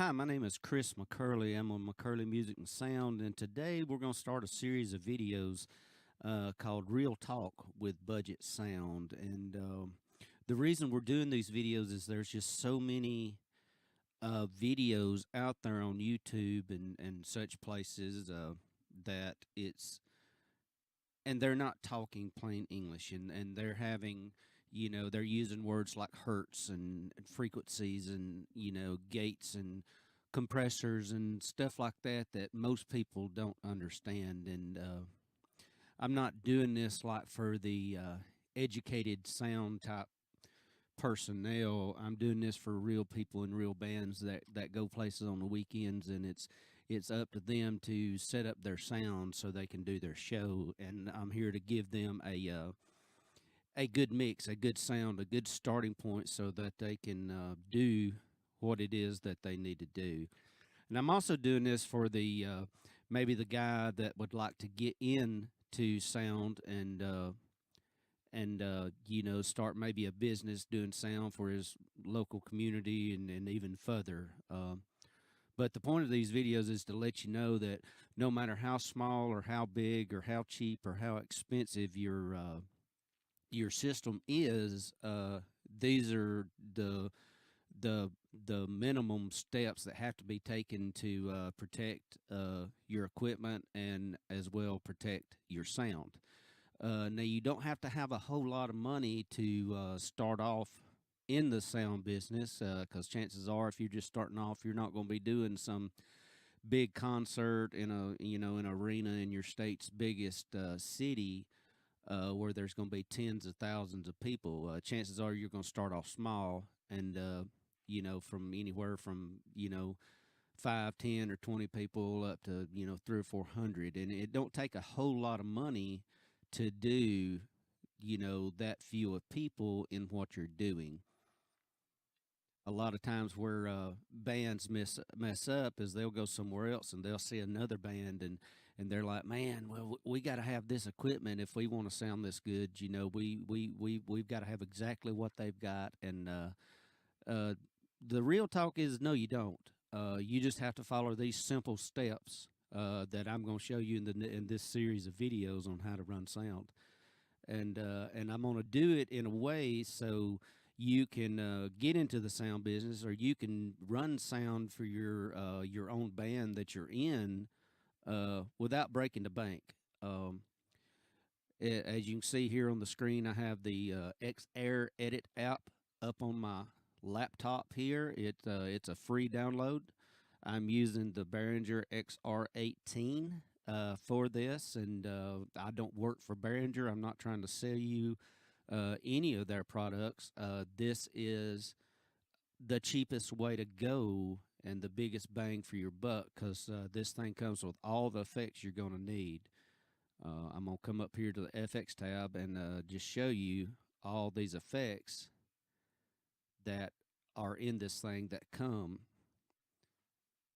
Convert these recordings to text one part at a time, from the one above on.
Hi, my name is Chris McCurley. I'm on McCurley Music and Sound, and today we're going to start a series of videos called Real Talk with Budget Sound. And the reason we're doing these videos is there's just so many videos out there on YouTube and such places that it's and they're not talking plain English, and they're having, they're using words like hertz and frequencies and, gates and compressors and stuff like that that most people don't understand. And I'm not doing this like for the educated sound type personnel. I'm doing this for real people and real bands that go places on the weekends, and it's up to them to set up their sound so they can do their show. And I'm here to give them a good mix, a good sound, a good starting point so that they can do what it is that they need to do. And I'm also doing this for the maybe the guy that would like to get into sound and start maybe a business doing sound for his local community and even further. But the point of these videos is to let you know that no matter how small or how big or how cheap or how expensive your system is, these are the minimum steps that have to be taken to protect your equipment and as well protect your sound. Now, you don't have to have a whole lot of money to start off in the sound business, because chances are, if you're just starting off, you're not going to be doing some big concert in an arena in your state's biggest city, where there's going to be tens of thousands of people. Chances are you're going to start off small, and from anywhere from 5, 10, or 20 people up to 300 or 400, and it don't take a whole lot of money to do that few of people in what you're doing. A lot of times where bands mess up is they'll go somewhere else and they'll see another band, and they're like, man, well, we got to have this equipment if we want to sound this good. We've got to have exactly what they've got. And uh, the real talk is, no, you don't. You just have to follow these simple steps that I'm going to show you in this series of videos on how to run sound. And I'm going to do it in a way so you can get into the sound business, or you can run sound for your own band that you're in without breaking the bank. As you can see here on the screen, I have the X-Air Edit app up on my laptop here. It's a free download. I'm using the Behringer XR18 for this, and I don't work for Behringer. I'm not trying to sell you any of their products. This is the cheapest way to go and the biggest bang for your buck, because this thing comes with all the effects you're going to need. I'm going to come up here to the FX tab and just show you all these effects that are in this thing that come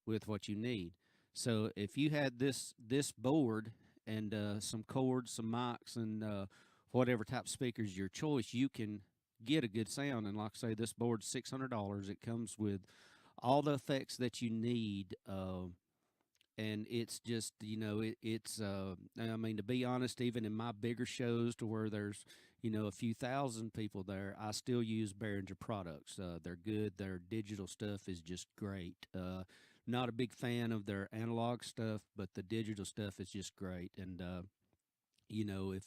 with what you need. So if you had this board and some cords, some mics, and whatever type of speakers your choice, you can get a good sound. And like I say, this board's $600. It comes with all the effects that you need. And it's just, I mean, to be honest, even in my bigger shows to where there's a few thousand people there, I still use Behringer products. They're good. Their digital stuff is just great. Not a big fan of their analog stuff, but the digital stuff is just great. And if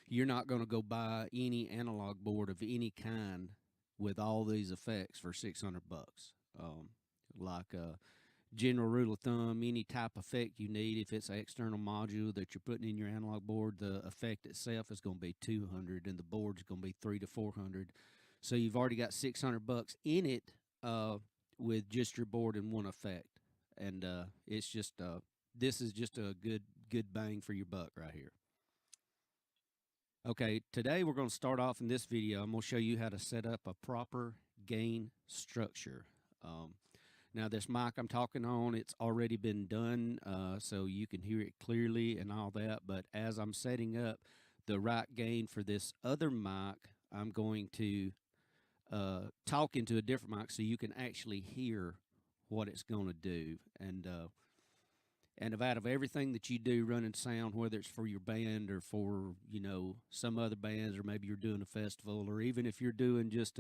you're not going to go buy any analog board of any kind with all these effects for $600, like general rule of thumb, any type of effect you need, if it's an external module that you're putting in your analog board, the effect itself is going to be $200, and the board's going to be $300 to $400. So you've already got $600 in it with just your board and one effect, and it's just this is just a good bang for your buck right here. Okay, today we're going to start off in this video. I'm going to show you how to set up a proper gain structure. Now, this mic I'm talking on, it's already been done, so you can hear it clearly and all that. But as I'm setting up the right gain for this other mic, I'm going to talk into a different mic so you can actually hear what it's going to do. And out of everything that you do running sound, whether it's for your band or for, some other bands, or maybe you're doing a festival, or even if you're doing just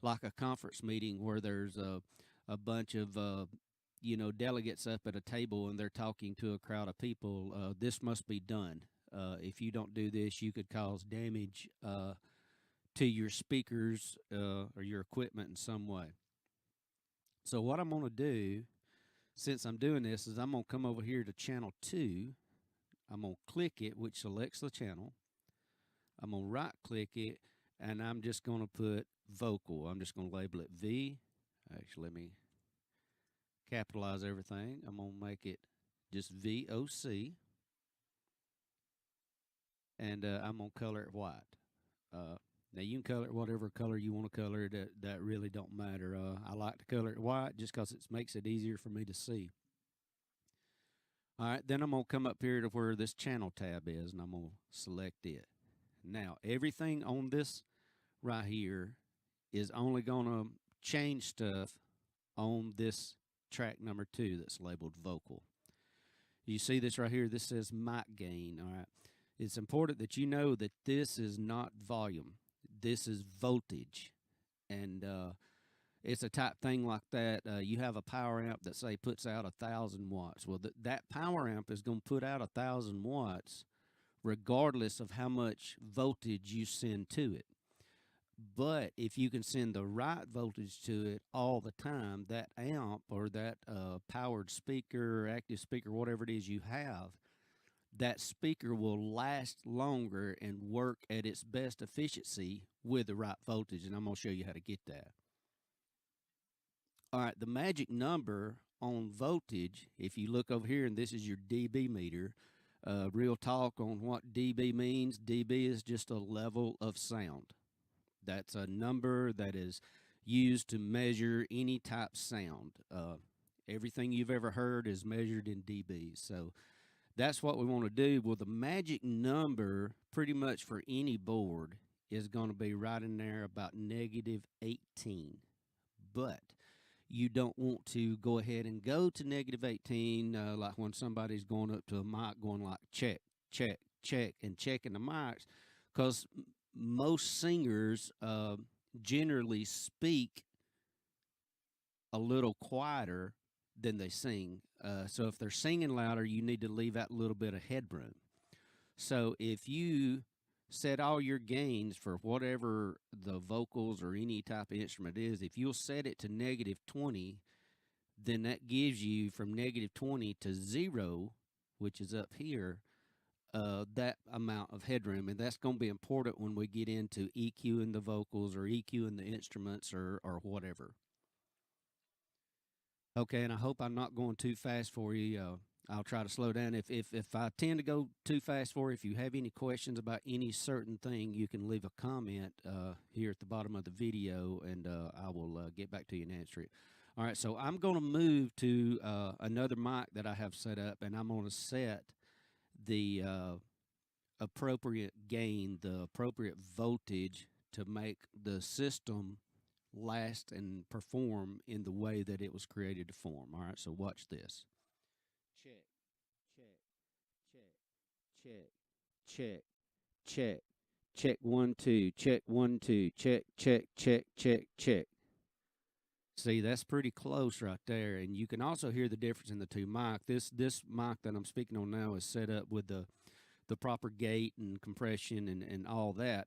like a conference meeting where there's a bunch of, delegates up at a table and they're talking to a crowd of people, this must be done. If you don't do this, you could cause damage to your speakers or your equipment in some way. So what I'm going to do, since I'm doing this, is I'm going to come over here to channel 2. I'm going to click it, which selects the channel. I'm going to right click it, and I'm just going to put vocal. I'm just going to label it V. Actually, let me capitalize everything. I'm going to make it just VOC. And I'm going to color it white. Now, you can color it whatever color you want to color it. That really don't matter. I like to color it white just because it makes it easier for me to see. All right, then I'm going to come up here to where this channel tab is, and I'm going to select it. Now, everything on this right here is only going to change stuff on this track number 2 that's labeled vocal. You see this right here? This says mic gain, all right? It's important that you know that this is not volume. This is voltage. And it's a type thing like that. You have a power amp that, say, puts out 1,000 watts. Well, that power amp is going to put out 1,000 watts regardless of how much voltage you send to it. But if you can send the right voltage to it all the time, that amp or that powered speaker, or active speaker, whatever it is you have, that speaker will last longer and work at its best efficiency with the right voltage. And I'm going to show you how to get that. All right, the magic number on voltage, if you look over here, and this is your dB meter, real talk on what dB means. dB is just a level of sound. That's a number that is used to measure any type sound. Everything you've ever heard is measured in dB. So that's what we want to do. Well, the magic number pretty much for any board is going to be right in there about -18. But you don't want to go ahead and go to -18 like when somebody's going up to a mic going like check, check, check, and checking the mics, because most singers generally speak a little quieter than they sing. So if they're singing louder, you need to leave out a little bit of headroom. So if you set all your gains for whatever the vocals or any type of instrument is, if you'll set it to -20, then that gives you from -20 to 0, which is up here, that amount of headroom. And that's going to be important when we get into EQing the vocals or EQing the instruments or whatever. Okay, and I hope I'm not going too fast for you. I'll try to slow down. If I tend to go too fast for you, if you have any questions about any certain thing, you can leave a comment here at the bottom of the video, and I will get back to you and answer it. All right, so I'm going to move to another mic that I have set up, and I'm going to set the appropriate gain, the appropriate voltage to make the system last and perform in the way that it was created to form. All right, so watch this. Check, check, check, check, check, check, check, 1, 2, check, 1, 2, check, check, check, check, check. See, that's pretty close right there, and you can also hear the difference in the two mic. This mic that I'm speaking on now is set up with the proper gate and compression and all that.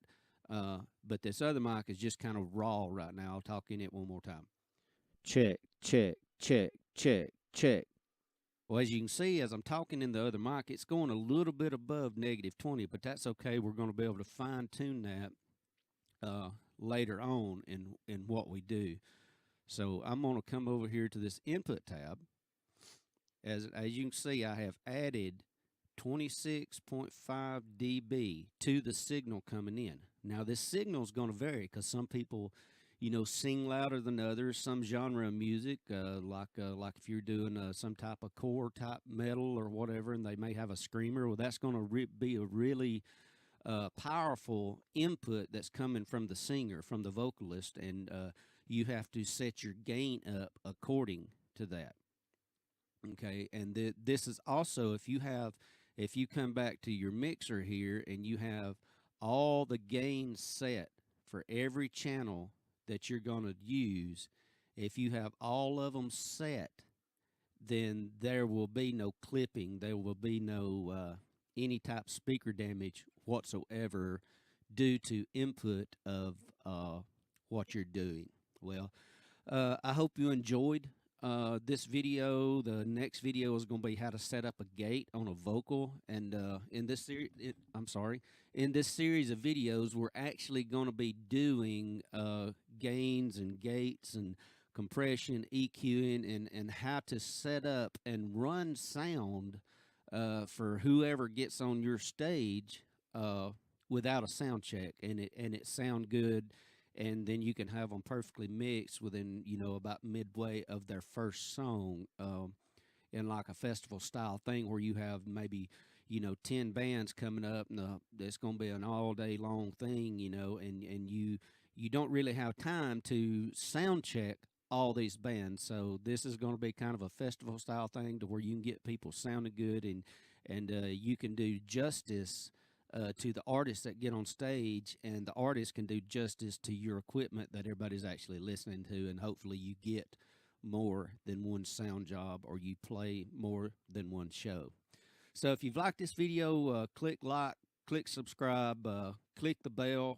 But this other mic is just kind of raw right now. I'll talk in it one more time. Check, check, check, check, check. Well, as you can see, as I'm talking in the other mic, it's going a little bit above -20, but that's okay. We're going to be able to fine tune that later on in what we do. So I'm going to come over here to this input tab. As you can see, I have added 26.5 dB to the signal coming in. Now, this signal is going to vary because some people, sing louder than others. Some genre of music, like if you're doing some type of core type metal or whatever, and they may have a screamer. Well, that's going to be a really powerful input that's coming from the singer, from the vocalist, and you have to set your gain up according to that. Okay, and this is also if you come back to your mixer here and you have all the gains set for every channel that you're going to use, if you have all of them set, then there will be no clipping. There will be no any type of speaker damage whatsoever due to input of what you're doing. Well, I hope you enjoyed this video. The next video is going to be how to set up a gate on a vocal. And in this series, in this series of videos, we're actually going to be doing gains and gates and compression, EQing, and how to set up and run sound for whoever gets on your stage without a sound check, and it sound good, and then you can have them perfectly mixed within about midway of their first song, in like a festival style thing where you have maybe 10 bands coming up, and it's going to be an all day long thing, and you don't really have time to sound check all these bands. So this is going to be kind of a festival style thing to where you can get people sounding good, and you can do justice to the artists that get on stage, and the artists can do justice to your equipment that everybody's actually listening to, and hopefully you get more than one sound job, or you play more than one show. So if you've liked this video, click like, click subscribe, click the bell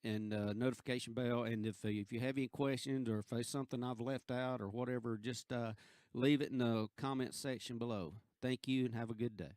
and notification bell. And if you have any questions, or if there's something I've left out or whatever, just leave it in the comment section below. Thank you and have a good day.